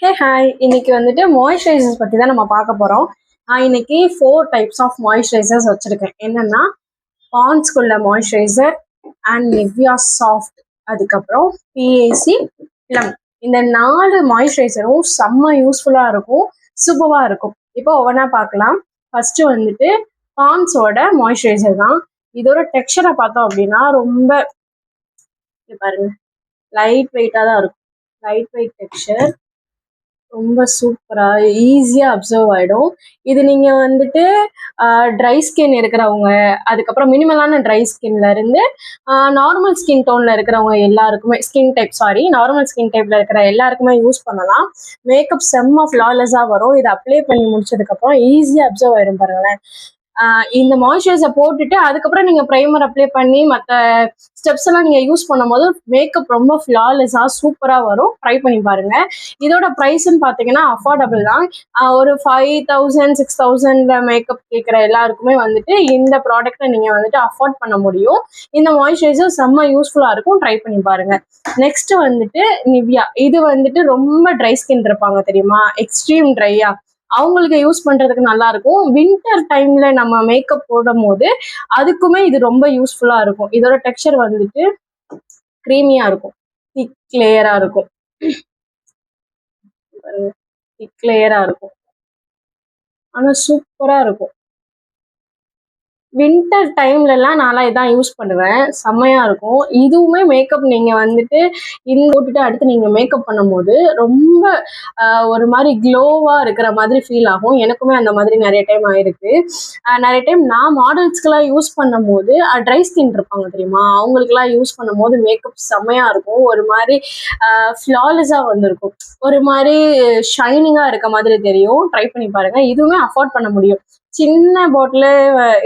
Hey hi, இன்னைக்கு வந்துட்டு moisturisers பற்றி தான் நம்ம பார்க்க போகிறோம். நான் இன்னைக்கு 4 டைப்ஸ் ஆஃப் மாய்ஸ்சரைசர்ஸ் வச்சுருக்கேன். என்னென்னா பாண்ட்ஸ்குள்ள மாய்ஸ்சரைசர் அண்ட் நிவ்யா சாஃப்ட், அதுக்கப்புறம் பிஏசி ப்ளம். இந்த 4 மாய்ஸ்சரைசரும் செம்ம யூஸ்ஃபுல்லாக இருக்கும், சூப்பராக இருக்கும். இப்போ ஒவ்வொன்றா பார்க்கலாம். ஃபர்ஸ்ட் வந்துட்டு பாண்ட்ஸோட மாய்ஸ்சரைசர் தான். இதோட டெக்ஸ்சரை பார்த்தோம் அப்படின்னா ரொம்ப பாருங்க லைட் வெயிட்டாக தான் இருக்கும். லைட் வெயிட் டெக்ஸ்சர், ரொம்ப சூப்பரா ஈஸியா அப்சர்வ் ஆயிடும். இது நீங்க வந்துட்டு ட்ரை ஸ்கின் இருக்கிறவங்க, அதுக்கப்புறம் மினிமலான ட்ரை ஸ்கின்ல இருந்து நார்மல் ஸ்கின் டோன்ல இருக்கிறவங்க எல்லாருக்குமே, நார்மல் ஸ்கின் டைப்ல இருக்கிற எல்லாருக்குமே யூஸ் பண்ணலாம். மேக்கப் செம்ம ஃபிளாலெஸ்ஸா வரும். இதை அப்ளை பண்ணி முடிச்சதுக்கு அப்புறம் ஈஸியா அப்சர்வ் ஆயிடும் பாருங்களேன். இந்த மாய்ஸ்சரைசர் போட்டுட்டு அதுக்கப்புறம் நீங்க ப்ரைமர் அப்ளை பண்ணி மற்ற ஸ்டெப்ஸ் எல்லாம் நீங்க யூஸ் பண்ணும்போது மேக்கப் ரொம்ப ஃபிளாலெஸ்ஸா சூப்பரா வரும். ட்ரை பண்ணி பாருங்க. இதோட ப்ரைஸ்ன்னு பாத்தீங்கன்னா அஃபோர்டபுள் தான். ஒரு 5000 6000 மேக்கப் கேட்குற எல்லாருக்குமே வந்துட்டு இந்த ப்ராடக்ட்டை நீங்க வந்துட்டு அஃபோர்ட் பண்ண முடியும். இந்த மாய்ஸ்சரைசர் செம்ம யூஸ்ஃபுல்லா இருக்கும். ட்ரை பண்ணி பாருங்க. நெக்ஸ்ட் வந்துட்டு நிவ்யா. இது வந்துட்டு ரொம்ப ட்ரை ஸ்கின் இருப்பாங்க தெரியுமா, எக்ஸ்ட்ரீம் ட்ரையா, அவங்களுக்கு யூஸ் பண்றதுக்கு நல்லா இருக்கும். வின்டர் டைம்ல நம்ம மேக்கப் போடும் போது அதுக்குமே இது ரொம்ப யூஸ்ஃபுல்லா இருக்கும். இதோட டெக்ஸ்சர் வந்துட்டு கிரீமியா இருக்கும், திக் லேயரா இருக்கும். திக் லேயரா இருக்கும், ஆனா சூப்பரா இருக்கும். வின்டர் டைம்லலாம் நான்லாம் இதான் யூஸ் பண்ணுவேன், செம்மையா இருக்கும். இதுவுமே மேக்கப் நீங்க வந்துட்டு இது போட்டுட்டு அடுத்து நீங்க மேக்கப் பண்ணும்போது ரொம்ப ஒரு மாதிரி க்ளோவா இருக்கிற மாதிரி ஃபீல் ஆகும். எனக்குமே அந்த மாதிரி நிறைய டைம் ஆயிருக்கு. நிறைய டைம் நான் மாடல்ஸ்க்கெல்லாம் யூஸ் பண்ணும்போது ட்ரை ஸ்கின் இருப்பாங்க தெரியுமா, அவங்களுக்குலாம் யூஸ் பண்ணும்போது மேக்கப் செம்மையா இருக்கும். ஒரு மாதிரி ஃப்ளாலெஸ்ஸாக வந்திருக்கும், ஒரு மாதிரி ஷைனிங்காக இருக்க மாதிரி தெரியும். ட்ரை பண்ணி பாருங்க. இதுவுமே அஃபோர்ட் பண்ண முடியும். சின்ன பாட்டில்,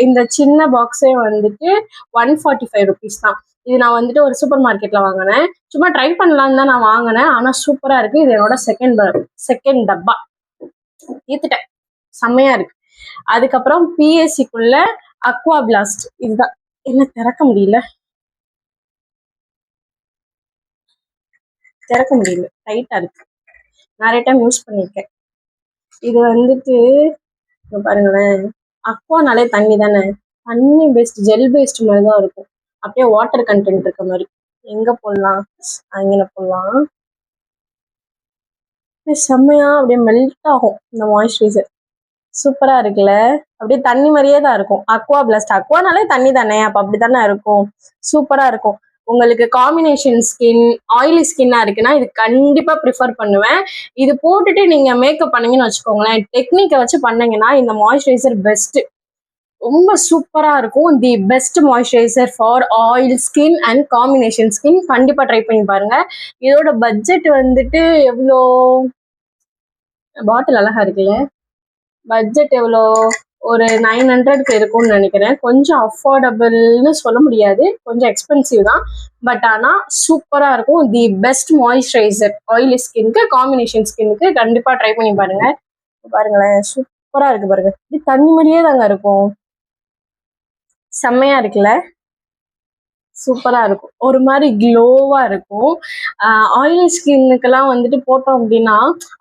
இந்த சின்ன பாக்ஸே வந்துட்டு 145 ருபீஸ் தான். இது நான் வந்துட்டு ஒரு சூப்பர் மார்க்கெட்ல வாங்கினேன். சும்மா ட்ரை பண்ணலான்னு தான் நான் வாங்கினேன், ஆனா சூப்பரா இருக்கு. இது என்னோட செகண்ட் டப்பா. ஈத்துட்டேன், செம்மையா இருக்கு. அதுக்கப்புறம் பிஎஸ்சிக்குள்ள அக்வா பிளாஸ்ட். இதுதான், என்ன திறக்க முடியல, டைட்டா இருக்கு. நிறைய டைம் யூஸ் பண்ணியிருக்கேன். இது வந்துட்டு பாருங்களேன், அக்வானாலே தண்ணி தானே, தண்ணி பேஸ்ட், ஜெல் பேஸ்ட் மாதிரி தான் இருக்கும். அப்படியே வாட்டர் கண்டென்ட் இருக்க மாதிரி. எங்க போடலாம், அங்கே போடலாம். செம்மையா அப்படியே மெல்ட் ஆகும் இந்த மாய்ஸ்சரைசர். சூப்பரா இருக்குல்ல, அப்படியே தண்ணி மாதிரியே தான் இருக்கும். அக்வா பிளாஸ்ட், அக்வானாலே தண்ணி தானே, அப்ப அப்படித்தானே இருக்கும். சூப்பரா இருக்கும். உங்களுக்கு காம்பினேஷன் ஸ்கின், ஆயிலி ஸ்கின்னா இருக்குன்னா இது கண்டிப்பா ப்ரிஃபர் பண்ணுவேன். இது போட்டுட்டு நீங்க மேக்கப் பண்ணீங்கன்னு வச்சுக்கோங்களேன், டெக்னிக்கை வச்சு பண்ணீங்கன்னா இந்த மாய்ஸ்சரைசர் பெஸ்ட், ரொம்ப சூப்பரா இருக்கும். The best moisturiser for oil skin and combination skin. கண்டிப்பா ட்ரை பண்ணி பாருங்க. இதோட பட்ஜெட் வந்துட்டு எவ்வளோ, பாட்டில் அழகா இருக்குல்ல, பட்ஜெட் எவ்வளோ, ஒரு 900க்கு இருக்கும்னு நினைக்கிறேன். கொஞ்சம் அஃபோர்டபுள்னு சொல்ல முடியாது, கொஞ்சம் எக்ஸ்பென்சிவ் தான். பட் ஆனால் சூப்பராக இருக்கும். தி பெஸ்ட் மாய்ஸ்சரைசர் ஆயிலி ஸ்கின்க்கு, காம்பினேஷன் ஸ்கின்னுக்கு கண்டிப்பாக ட்ரை பண்ணி பாருங்க. பாருங்களேன், சூப்பராக இருக்கு பாருங்க. இது தண்ணி மாதிரியே தாங்க இருக்கும். செம்மையா இருக்குல்ல, சூப்பரா இருக்கும். ஒரு மாதிரி க்ளோவா இருக்கும். ஆயிலி ஸ்கின்னுக்கெல்லாம் வந்துட்டு போட்டோம் அப்படின்னா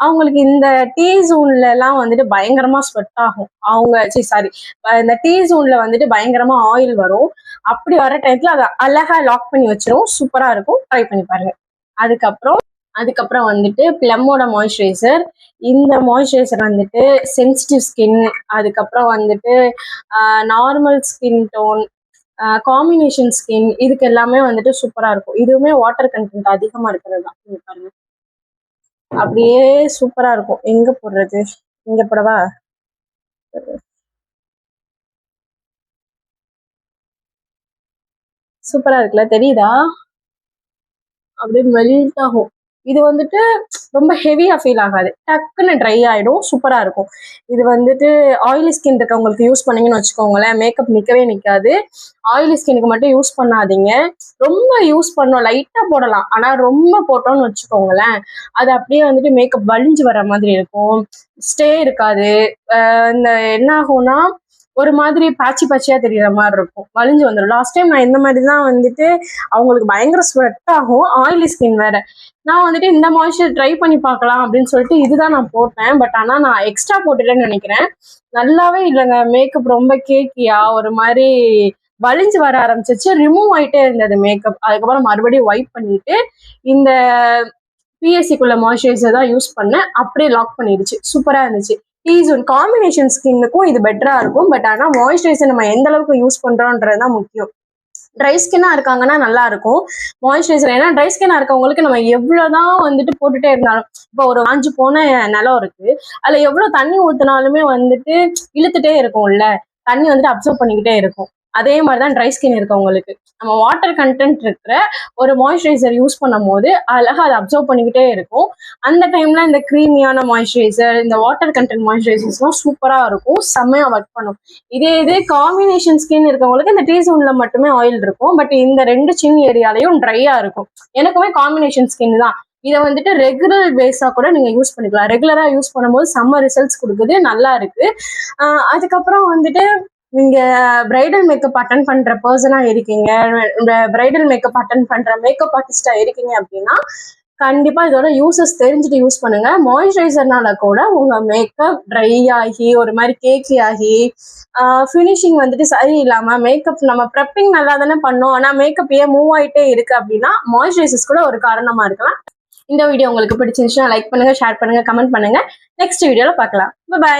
அவங்களுக்கு இந்த டீ ஜோன்ல எல்லாம் வந்துட்டு பயங்கரமா ஸ்வெட் ஆகும். இந்த டீ ஜோன்ல வந்துட்டு பயங்கரமா ஆயில் வரும். அப்படி வர டைத்துல அதை அழகா லாக் பண்ணி வச்சிரும். சூப்பரா இருக்கும். ட்ரை பண்ணி பாருங்க. அதுக்கப்புறம் வந்துட்டு பிளம்மோட மாய்ஸ்சரைசர். இந்த மாய்ஸ்சரைசர் வந்துட்டு சென்சிட்டிவ் ஸ்கின், அதுக்கப்புறம் வந்துட்டு normal skin tone, combination skin, இதுக்கு எல்லாமே வந்துட்டு சூப்பரா இருக்கும். இதுவுமே வாட்டர் கண்டென்ட் அதிகமா இருக்கிறது தான். நீங்க பாருங்க, அப்படியே சூப்பரா இருக்கும். எங்க போடுறது, இங்க போடவா, சூப்பரா இருக்குல்ல, தெரியுதா, அப்படியே மெல்ட் ஆகும். இது வந்துட்டு ரொம்ப ஹெவியா ஃபீல் ஆகாது, டக்குன்னு ட்ரை ஆயிடும். சூப்பரா இருக்கும். இது வந்துட்டு ஆயிலி ஸ்கின் இருக்கவங்களுக்கு யூஸ் பண்ணீங்கன்னு வச்சுக்கோங்களேன், மேக்கப் நிக்கவே நிக்காது. ஆயிலி ஸ்கின்னுக்கு மட்டும் யூஸ் பண்ணாதீங்க. ரொம்ப யூஸ் பண்ணோம், லைட்டா போடலாம். ஆனா ரொம்ப போட்டோம்னு வச்சுக்கோங்களேன், அது அப்படியே வந்துட்டு மேக்கப் வலிஞ்சு வர மாதிரி இருக்கும், ஸ்டே இருக்காது. இந்த என்ன ஆகும்னா ஒரு மாதிரி பேட்சியா தெரியற மாதிரி இருக்கும், வலிஞ்சு வந்துடும். லாஸ்ட் டைம் நான் இந்த மாதிரி தான் வந்துட்டு அவங்களுக்கு பயங்கர ஸ்வெட் ஆகும், ஆயிலி ஸ்கின் வேற. நான் வந்துட்டு இந்த மாய்ஸ்சர் ட்ரை பண்ணி பார்க்கலாம் அப்படின்னு சொல்லிட்டு இதுதான் நான் போட்டேன். பட் ஆனால் நான் எக்ஸ்ட்ரா போட்டுட்டேன்னு நினைக்கிறேன். நல்லாவே இல்லைங்க, மேக்கப் ரொம்ப கேக்கியா ஒரு மாதிரி வலிஞ்சு வர ஆரம்பிச்சிச்சு, ரிமூவ் ஆயிட்டே இருந்தது மேக்கப். அதுக்கப்புறம் மறுபடியும் வைப் பண்ணிட்டு இந்த பிஎஸ்சிக்குள்ள மாய்ஸ்சரைசர் தான் யூஸ் பண்ணேன், அப்படியே லாக் பண்ணிடுச்சு. சூப்பரா இருந்துச்சு. டீசோன் காம்பினேஷன் ஸ்கின்னுக்கும் இது பெட்டரா இருக்கும். பட் ஆனால் மாய்ஸ்சரைசர் நம்ம எந்த அளவுக்கு யூஸ் பண்றோம்ன்றது தான் முக்கியம். ட்ரை ஸ்கின்னா இருக்காங்கன்னா நல்லா இருக்கும் மாய்ஸ்சரைசர். ஏன்னா ட்ரை ஸ்கின்னா இருக்கவங்களுக்கு நம்ம எவ்வளவுதான் வந்துட்டு போட்டுட்டே இருந்தாலும், இப்போ ஒரு காஞ்சு போன நிலம் இருக்கு, அதுல எவ்வளவு தண்ணி ஊத்தினாலுமே வந்துட்டு இழுத்துட்டே இருக்கும்ல, தண்ணி வந்துட்டு அப்சர்வ் பண்ணிக்கிட்டே இருக்கும். அதே மாதிரிதான் ட்ரை ஸ்கின் இருக்கவங்களுக்கு நம்ம வாட்டர் கண்டென்ட் இருக்கிற ஒரு மாய்ஸ்சரைசர் யூஸ் பண்ணும் போது அழகா அதை அப்சர்வ் பண்ணிக்கிட்டே இருக்கும். அந்த டைம்ல இந்த கிரீமியான மாய்ஸ்சரைசர், இந்த வாட்டர் கண்டென்ட் மாய்ஸ்சரைசர்ஸ்லாம் சூப்பரா இருக்கும், செம்மையா ஒர்க் பண்ணும். இதே காம்பினேஷன் ஸ்கின் இருக்கவங்களுக்கு இந்த டீசோன்ல மட்டுமே ஆயில் இருக்கும், பட் இந்த ரெண்டு சின் ஏரியாலையும் ட்ரையா இருக்கும். எனக்குமே காம்பினேஷன் ஸ்கின் தான். இதை வந்துட்டு ரெகுலர் பேஸா கூட நீங்க யூஸ் பண்ணிக்கலாம். ரெகுலரா யூஸ் பண்ணும்போது செம்ம ரிசல்ட்ஸ் கொடுக்குது, நல்லா இருக்கு. அதுக்கப்புறம் வந்துட்டு நீங்க பிரைடல் மேக்கப் அட்டன் பண்ற பர்சனா இருக்கீங்க, பிரைடல் மேக்கப் அட்டன் பண்ற மேக்கப் ஆர்டிஸ்டா இருக்கீங்க அப்படின்னா கண்டிப்பா இதோட யூசஸ் தெரிஞ்சுட்டு யூஸ் பண்ணுங்க. மாய்ஸ்சரைசர்னால கூட உங்க மேக்கப் ட்ரை ஆகி ஒரு மாதிரி கேக்கி ஆகி ஃபினிஷிங் வந்துட்டு சரியில்லாம, மேக்கப் நம்ம ப்ரெப்பிங் நல்லா தானே பண்ணோம், ஆனா மேக்கப் ஏன் மூவ் ஆயிட்டே இருக்கு அப்படின்னா மாய்ஸ்சரைசர்ஸ் கூட ஒரு காரணமா இருக்கலாம். இந்த வீடியோ உங்களுக்கு பிடிச்சிருந்துச்சுன்னா லைக் பண்ணுங்க, ஷேர் பண்ணுங்க, கமெண்ட் பண்ணுங்க. நெக்ஸ்ட் வீடியோல பார்க்கலாம். பை.